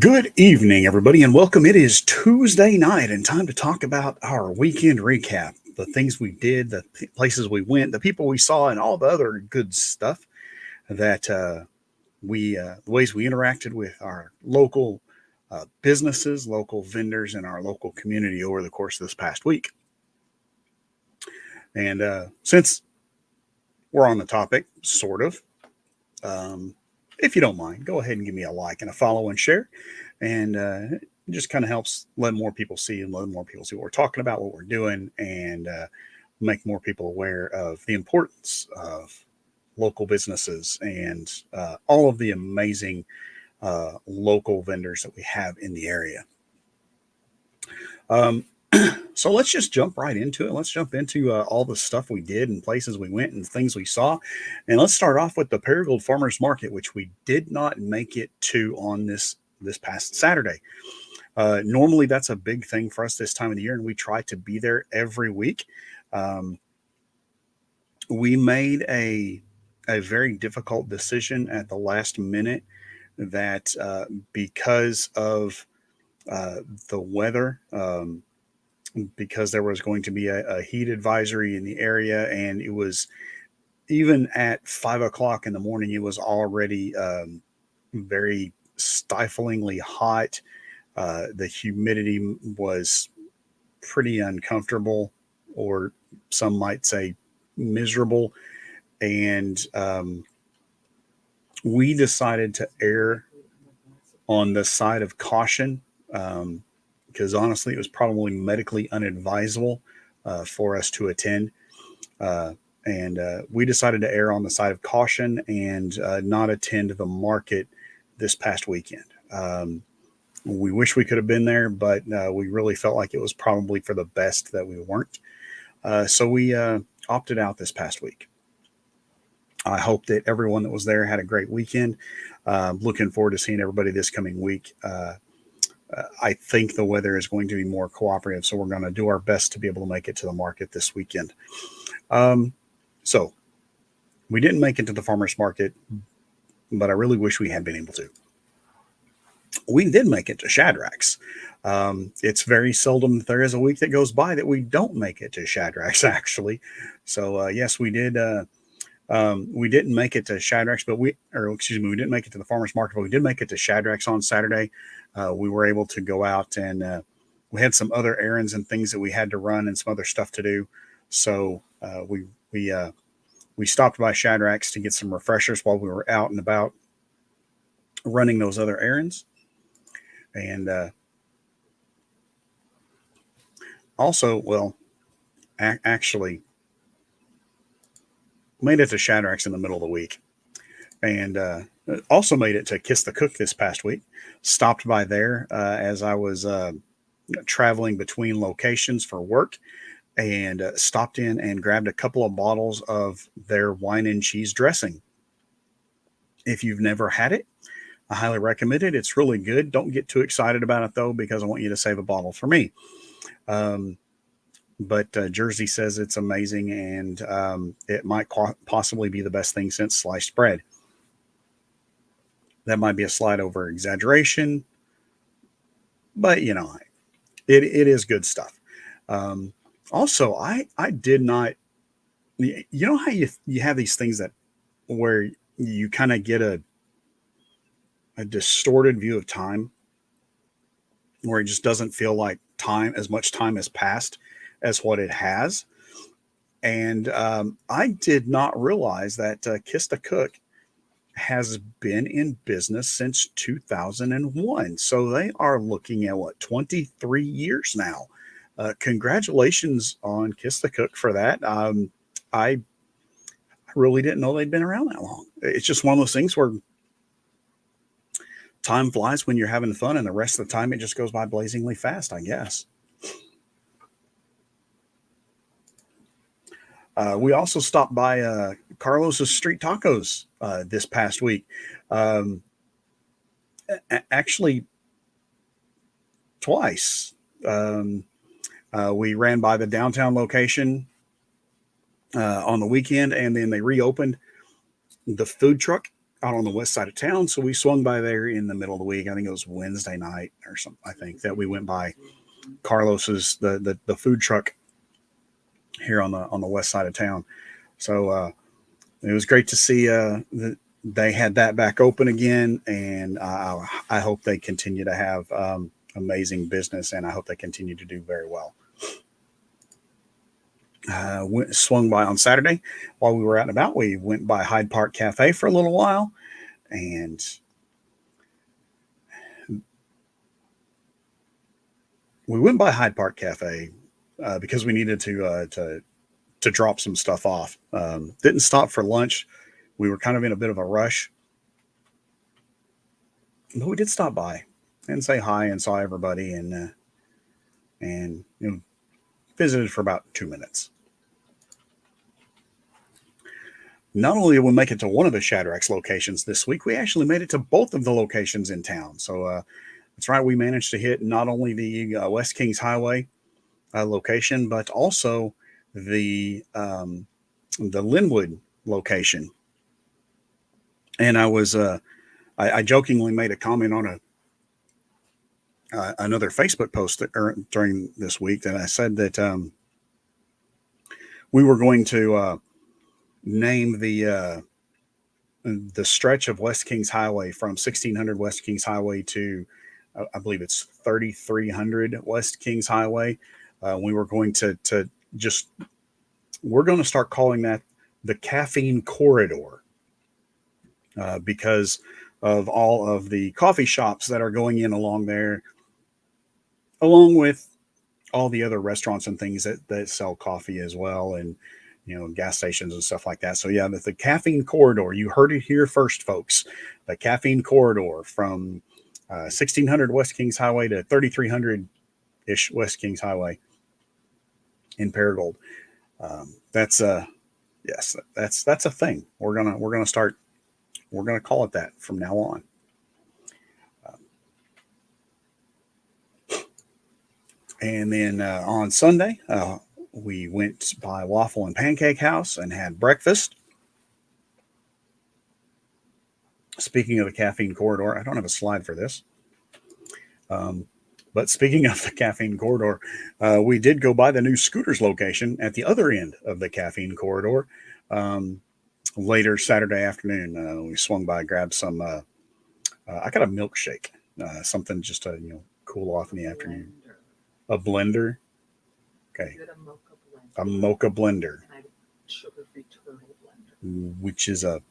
Good evening, everybody, and welcome. It is Tuesday night and time to talk about our weekend recap, the things we did, the places we went, the people we saw, and all the other good stuff that the ways we interacted with our local businesses, local vendors, and our local community over the course of this past week. And since we're on the topic, sort of, um, if you don't mind, go ahead and give me a like and a follow and share. And it just kind of helps let more people see and let more people see what we're talking about, what we're doing, and make more people aware of the importance of local businesses and all of the amazing local vendors that we have in the area. Um, so let's just jump right into it. Let's jump into all the stuff we did and places we went and things we saw. And let's start off with the Paragould Farmers Market, which we did not make it to on this past Saturday. Normally, that's a big thing for us this time of the year, and we try to be there every week. Um, we made a very difficult decision at the last minute that because of uh, the weather, because there was going to be a heat advisory in the area, and it was even at 5 o'clock in the morning, it was already very stiflingly hot. The humidity was pretty uncomfortable, or some might say miserable. And we decided to err on the side of caution because honestly, it was probably medically unadvisable for us to attend. Uh, and we decided to err on the side of caution and not attend the market this past weekend. We wish we could have been there, but we really felt like it was probably for the best that we weren't. So we opted out this past week. I hope that everyone that was there had a great weekend. Looking forward to seeing everybody this coming week. I think the weather is going to be more cooperative, so we're going to do our best to be able to make it to the market this weekend. Um, so we didn't make it to the farmers market, but I really wish we had been able to. We did make it to Shadrack's. It's very seldom that there is a week that goes by that we don't make it to Shadrack's, actually. So yes, we did. We didn't make it to Shadrack's, we didn't make it to the farmers market, but we did make it to Shadrack's on Saturday. We were able to go out and we had some other errands and things that we had to run and some other stuff to do. So we stopped by Shadrack's to get some refreshers while we were out and about running those other errands. And also, well, actually made it to Shadrack's in the middle of the week. And also made it to Kiss the Cook this past week. Stopped by there as I was traveling between locations for work, and stopped in and grabbed a couple of bottles of their wine and cheese dressing. If you've never had it, I highly recommend it. It's really good. Don't get too excited about it though, because I want you to save a bottle for me. Um, but Jersey says it's amazing, and it might possibly be the best thing since sliced bread. That might be a slight over exaggeration, but it is good stuff. Um, Also, I did not. You know how you have these things that where you kind of get a distorted view of time, where it just doesn't feel like as much time has passed as what it has. And I did not realize that Kiss the Cook has been in business since 2001. So they are looking at what, 23 years now. Congratulations on Kiss the Cook for that. I really didn't know they'd been around that long. It's just one of those things where time flies when you're having fun, and the rest of the time it just goes by blazingly fast, I guess. We also stopped by Carlos's Street Tacos this past week. Um, Actually, twice. Um, we ran by the downtown location on the weekend, and then they reopened the food truck out on the west side of town. So we swung by there in the middle of the week. I think it was Wednesday night or something. I think that we went by Carlos's the food truck here on the west side of town. So it was great to see that they had that back open again, and I hope they continue to have amazing business, and I hope they continue to do very well. Swung by on Saturday while we were out and about. We went by Hyde Park Cafe for a little while, and we went by Hyde Park Cafe because we needed to drop some stuff off. Didn't stop for lunch. We were kind of in a bit of a rush, but we did stop by and say hi and saw everybody and visited for about 2 minutes. Not only did we make it to one of the Shadrack's locations this week, we actually made it to both of the locations in town. So that's right, we managed to hit not only the West Kings Highway location, but also the Linwood location. And I jokingly made a comment on another Facebook post during this week that I said that we were going to name the stretch of West Kings Highway from 1600 West Kings Highway to I believe it's 3300 West Kings Highway. We were going to we're going to start calling that the Caffeine Corridor because of all of the coffee shops that are going in along there, along with all the other restaurants and things that sell coffee as well, and gas stations and stuff like that. So yeah, the Caffeine Corridor, you heard it here first, folks. The Caffeine Corridor from 1600 West Kings Highway to 3300-ish West Kings Highway in Paragould. That's a thing. We're gonna call it that from now on. And then on Sunday, we went by Waffle and Pancake House and had breakfast. Speaking of the Caffeine Corridor, I don't have a slide for this. But speaking of the Caffeine Corridor, we did go by the new Scooters location at the other end of the Caffeine Corridor later Saturday afternoon. We swung by, grabbed some. I got a milkshake, something just to cool off in the afternoon. A blender. Okay. A mocha blender. Sugar-free turtle blender. Which is a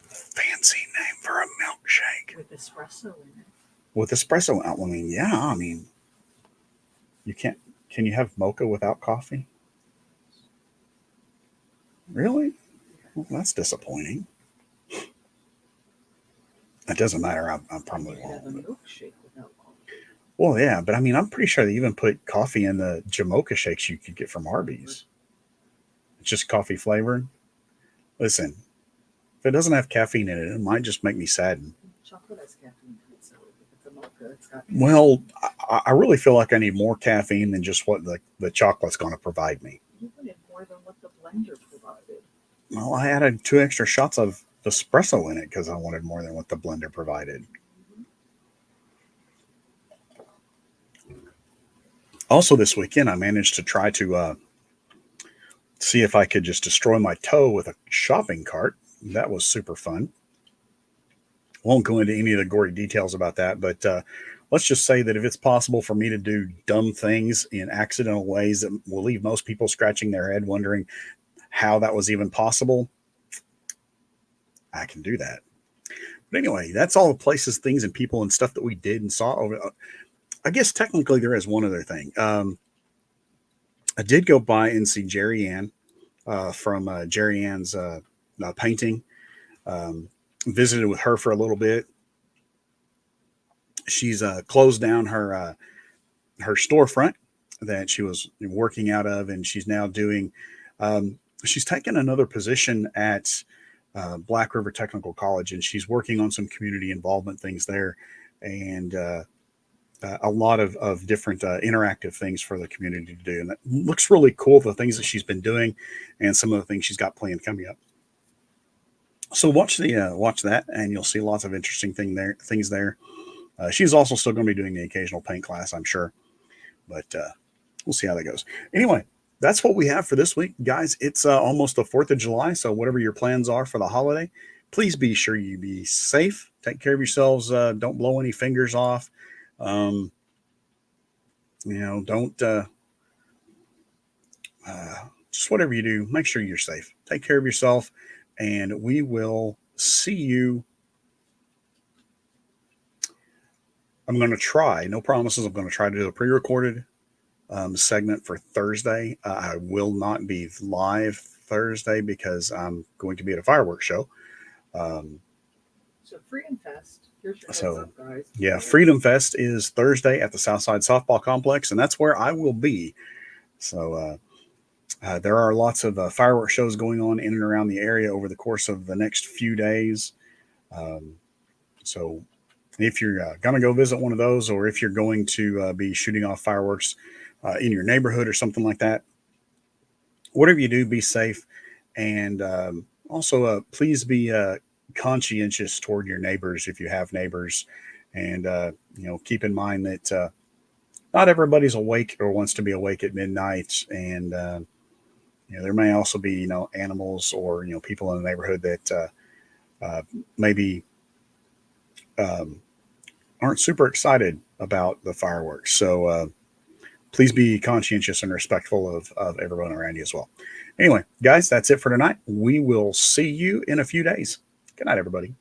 fancy name for a milkshake. With espresso in it. With espresso out. I mean, you can't. Can you have mocha without coffee? Really? Well, that's disappointing. It doesn't matter. I probably won't. Have a milkshake without coffee. Well, yeah, but I mean, I'm pretty sure they even put coffee in the Jamocha shakes you could get from Arby's. It's just coffee flavored. Listen, if it doesn't have caffeine in it, it might just make me saddened. Chocolate has caffeine in it, so if it's a mocha, it's got caffeine. Well, I really feel like I need more caffeine than just what the chocolate's going to provide me. You wanted more than what the blender provided. Well, I added 2 extra shots of espresso in it because I wanted more than what the blender provided. Also this weekend, I managed to try to see if I could just destroy my toe with a shopping cart. That was super fun. Won't go into any of the gory details about that, but let's just say that if it's possible for me to do dumb things in accidental ways that will leave most people scratching their head wondering how that was even possible, I can do that. But anyway, that's all the places, things, and people and stuff that we did and saw over. I guess technically there is one other thing. I did go by and see Jerry Ann from Jerry Ann's painting. Visited with her for a little bit. She's closed down her storefront that she was working out of, and she's now doing. She's taken another position at Black River Technical College, and she's working on some community involvement things there, and a lot of different interactive things for the community to do. And it looks really cool, the things that she's been doing and some of the things she's got planned coming up. So watch that, and you'll see lots of interesting things there. She's also still going to be doing the occasional paint class, I'm sure, but we'll see how that goes. Anyway, that's what we have for this week, guys. It's almost the 4th of July, so whatever your plans are for the holiday, please be sure you be safe. Take care of yourselves. Don't blow any fingers off. Um, don't just whatever you do, make sure you're safe. Take care of yourself, and we will see you. I'm going to try, no promises. I'm going to try to do a pre-recorded segment for Thursday. I will not be live Thursday because I'm going to be at a fireworks show. So Freedom Fest. Here's your So, heads up, guys. yeah, Freedom Fest is Thursday at the Southside Softball Complex, and that's where I will be. So there are lots of fireworks shows going on in and around the area over the course of the next few days. So if you're going to go visit one of those, or if you're going to be shooting off fireworks in your neighborhood or something like that, whatever you do, be safe. And also, please be conscientious toward your neighbors if you have neighbors. And, keep in mind that not everybody's awake or wants to be awake at midnight. And, there may also be, animals or, people in the neighborhood that maybe aren't super excited about the fireworks. So please be conscientious and respectful of everyone around you as well. Anyway, guys, that's it for tonight. We will see you in a few days. Good night, everybody.